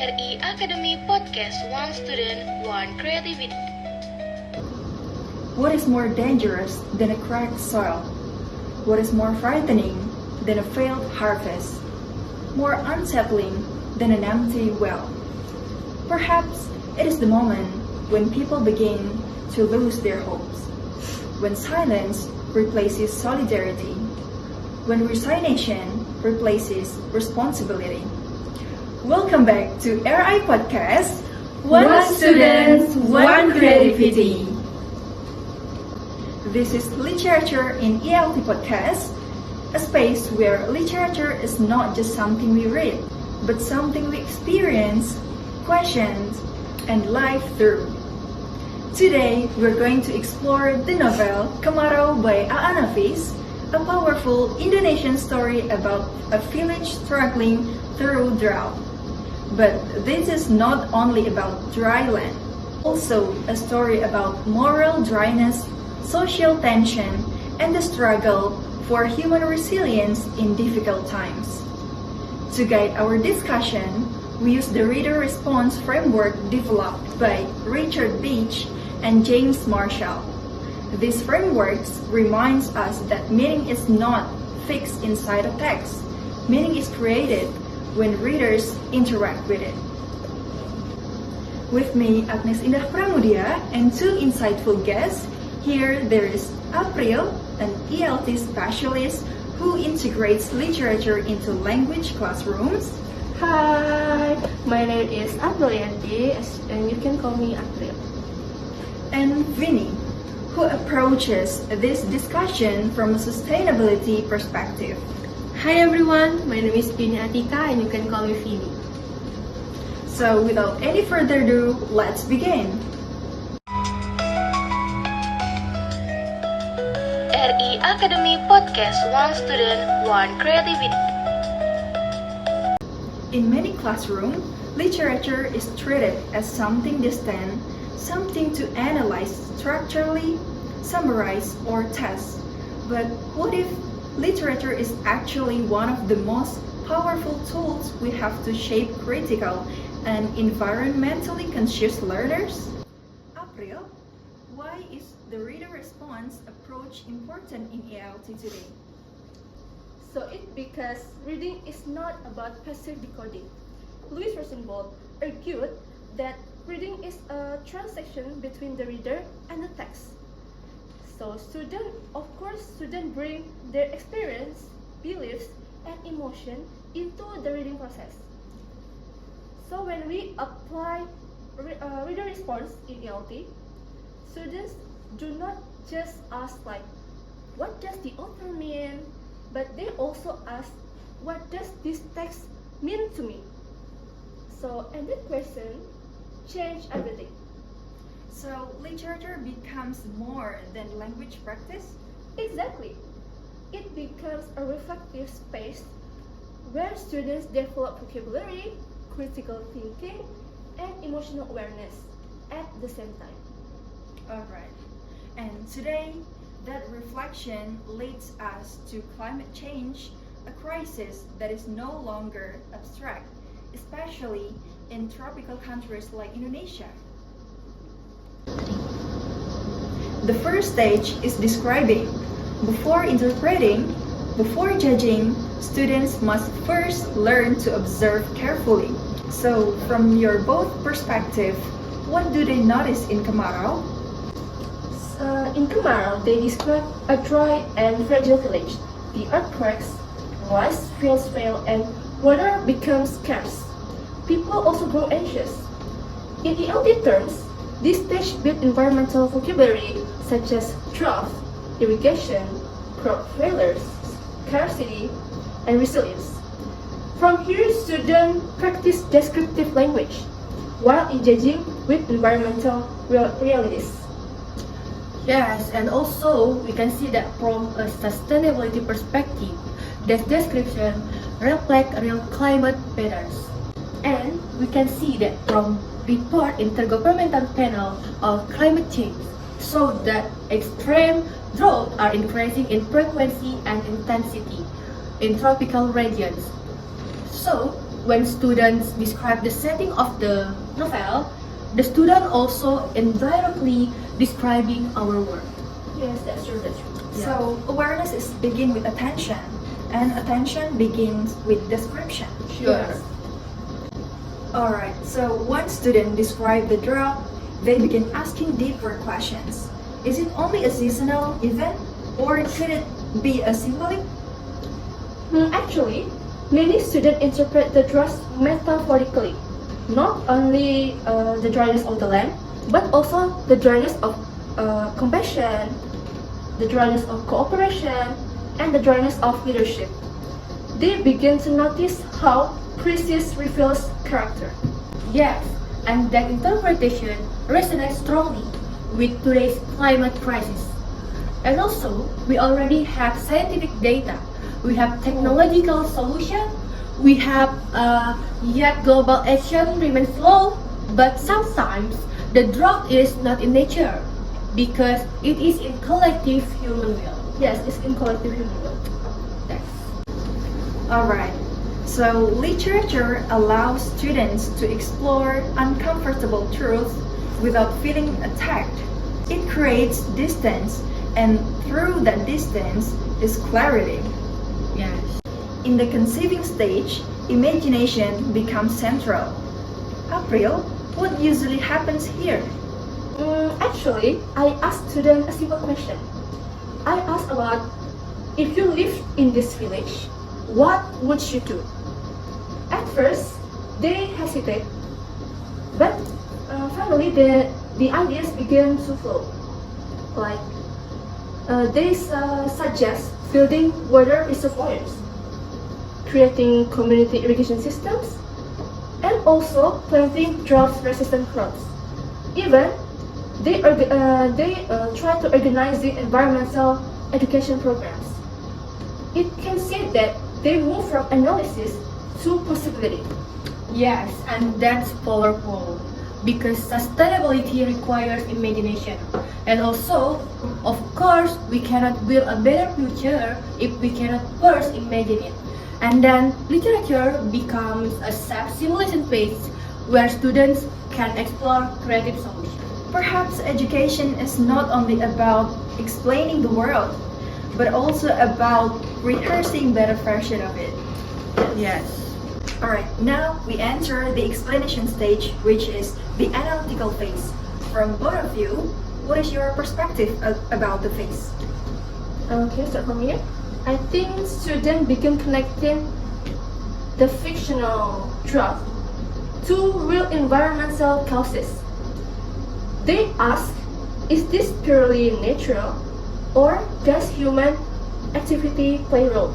RI Academy Podcast One Student, One Creativity. What is more dangerous than a cracked soil? What is more frightening than a failed harvest? More unsettling than an empty well? Perhaps it is the moment when people begin to lose their hopes, when silence replaces solidarity, when resignation replaces responsibility. Welcome back to RI Podcast, One Student, One Creativity. This is Literature in ELT Podcast, a space where literature is not just something we read, but something we experience, question, and live through. Today, we're going to explore the novel Kemarau by Navis, a powerful Indonesian story about a village struggling through drought. But this is not only about dry land, also a story about moral dryness, social tension, and the struggle for human resilience in difficult times. To guide our discussion, we use the reader response framework developed by Richard Beach and James Marshall. These frameworks reminds us that meaning is not fixed inside a text. Meaning is created when readers interact with it. With me, Agnes Indah Pramudia, and two insightful guests. Here there is April, an ELT specialist who integrates literature into language classrooms. Hi, my name is April Yanti, and you can call me April. And Vinny, who approaches this discussion from a sustainability perspective. Hi everyone, my name is Vini Atika and you can call me Vini. So without any further ado, let's begin. RI Academy Podcast One Student, One Creativity. In many classrooms, literature is treated as something distant, something to analyze structurally, summarize, or test. But what if literature is actually one of the most powerful tools we have to shape critical and environmentally conscious learners? April, why is the reader response approach important in ELT today? So because reading is not about passive decoding. Louis Rosenbold argued that reading is a transaction between the reader and the text. So students bring their experience, beliefs, and emotion into the reading process. So when we apply reader response in ELT, students do not just ask like, what does the author mean? But they also ask, what does this text mean to me? So, and that question changed everything. So literature becomes more than language practice? Exactly. It becomes a reflective space where students develop vocabulary, critical thinking, and emotional awareness at the same time. Alright. And today, that reflection leads us to climate change, a crisis that is no longer abstract, especially in tropical countries like Indonesia. The first stage is describing. Before interpreting, before judging, students must first learn to observe carefully. So, from your both perspective, what do they notice in Kemarau? In Kemarau, they describe a dry and fragile village. The earth cracks, rice fields fail, and water becomes scarce. People also grow anxious. In ELT terms, this stage builds environmental vocabulary such as drought, irrigation, crop failures, scarcity, and resilience. From here, students practice descriptive language while engaging with environmental realities. Yes, and also we can see that from a sustainability perspective, this description reflects real climate patterns. And we can see that from report Intergovernmental Panel of Climate Change show that extreme drought are increasing in frequency and intensity in tropical regions. So when students describe the setting of the novel, the student also indirectly describing our work. Yes, that's true, that's true. So awareness is begin with attention, and attention begins with description. Sure. Alright, so once students describe the drop, they begin asking deeper questions. Is it only a seasonal event, or could it be a symbolic? Actually, many students interpret the drought metaphorically, not only the dryness of the land, but also the dryness of compassion, the dryness of cooperation, and the dryness of leadership. They begin to notice how precious reveals character. Yes, and that interpretation resonates strongly with today's climate crisis. And also, we already have scientific data, we have technological solution, we have yet global action remains slow, but sometimes the drought is not in nature because it is in collective human will. Yes, it's in collective human will. Yes. Alright, so literature allows students to explore uncomfortable truths without feeling attacked. It creates distance, and through that distance is clarity. Yes. In the conceiving stage, imagination becomes central. April, what usually happens here? Actually, I asked students a simple question. I asked about, if you lived in this village, what would you do? At first, they hesitate, but finally the ideas began to flow. Like, they suggest building water reservoirs, creating community irrigation systems, and also planting drought-resistant crops. Even they try to organize the environmental education programs. It can say that they move from analysis to possibility. Yes, and that's powerful because sustainability requires imagination. And also, of course, we cannot build a better future if we cannot first imagine it. And then literature becomes a simulation phase where students can explore creative solutions. Perhaps education is not only about explaining the world, but also about rehearsing better version of it. Yes. Alright, now we enter the explanation stage, which is the analytical phase. From both of you, what is your perspective about the phase? Okay, start from here. I think students begin connecting the fictional drought to real environmental causes. They ask, is this purely natural, or does human activity play a role?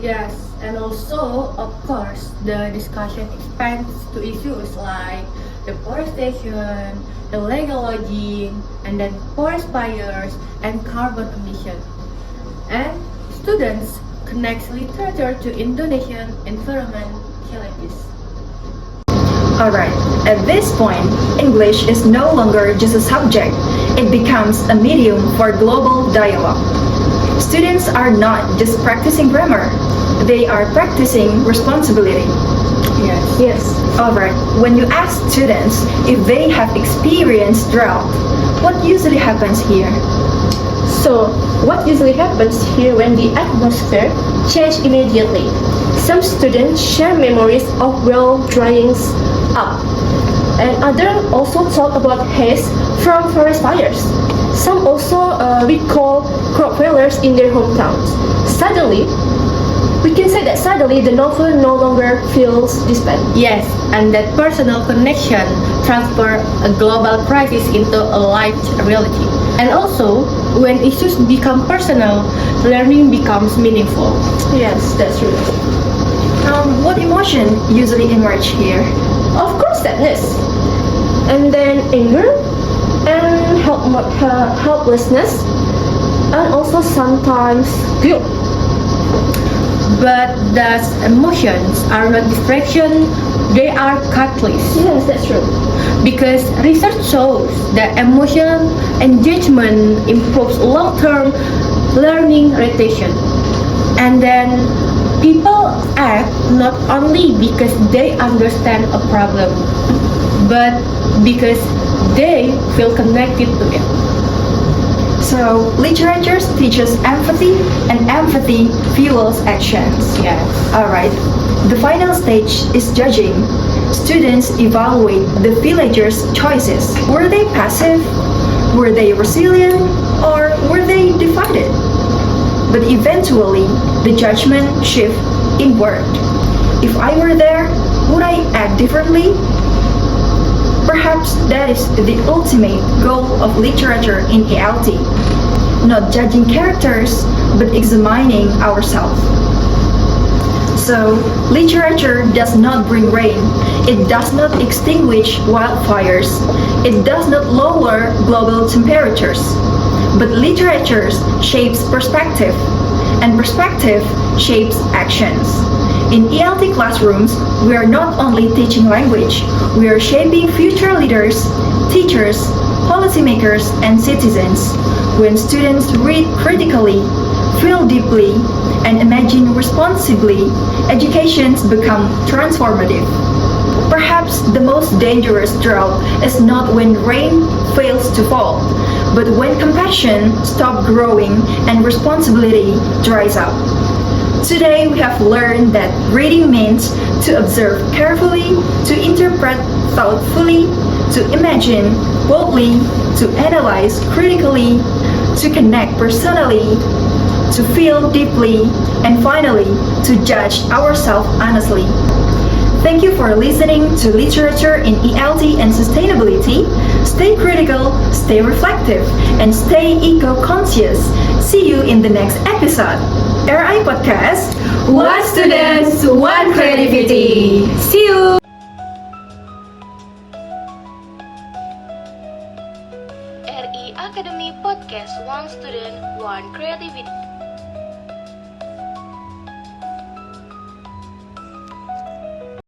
Yes, and also, of course, the discussion expands to issues like deforestation, illegal logging, and then forest fires and carbon emission. And students connect literature to Indonesian environment challenges. Alright, at this point, English is no longer just a subject, it becomes a medium for global dialogue. Students are not just practicing grammar, they are practicing responsibility. Yes. Alright, when you ask students if they have experienced drought, what usually happens here? So, what usually happens here when the atmosphere changes immediately? Some students share memories of well drying up, and others also talk about haze from forest fires. Some also recall crop failures in their hometowns. Suddenly, we can say that suddenly the novel no longer feels distant. Yes, and that personal connection transfer a global crisis into a life reality. And also, when issues become personal, learning becomes meaningful. Yes, that's true. What emotion usually emerge here? Of course, sadness, and then anger, and helplessness, and also sometimes guilt. But those emotions are not distraction, they are catalysts. Yes, that's true. Because research shows that emotional engagement improves long-term learning retention. And then people act not only because they understand a problem, but because they feel connected to it. So, literature teaches empathy, and empathy fuels actions. Yes. Alright, the final stage is judging. Students evaluate the villagers' choices. Were they passive? Were they resilient? Or were they divided? But eventually, the judgment shifts inward. If I were there, would I act differently? Perhaps that is the ultimate goal of literature in ELT. Not judging characters, but examining ourselves. So, literature does not bring rain. It does not extinguish wildfires. It does not lower global temperatures. But literature shapes perspective, and perspective shapes actions. In ELT classrooms, we are not only teaching language, we are shaping future leaders, teachers, policymakers, and citizens. When students read critically, feel deeply, and imagine responsibly, educations become transformative. Perhaps the most dangerous drought is not when rain fails to fall, but when compassion stops growing and responsibility dries up. Today we have learned that reading means to observe carefully, to interpret thoughtfully, to imagine boldly, to analyze critically, to connect personally, to feel deeply, and finally, to judge ourselves honestly. Thank you for listening to Literature in ELT and Sustainability. Stay critical, stay reflective, and stay eco-conscious. See you in the next episode. RI Podcast, One students, one creativity. See you. RI Academy Podcast, One Student, One Creativity.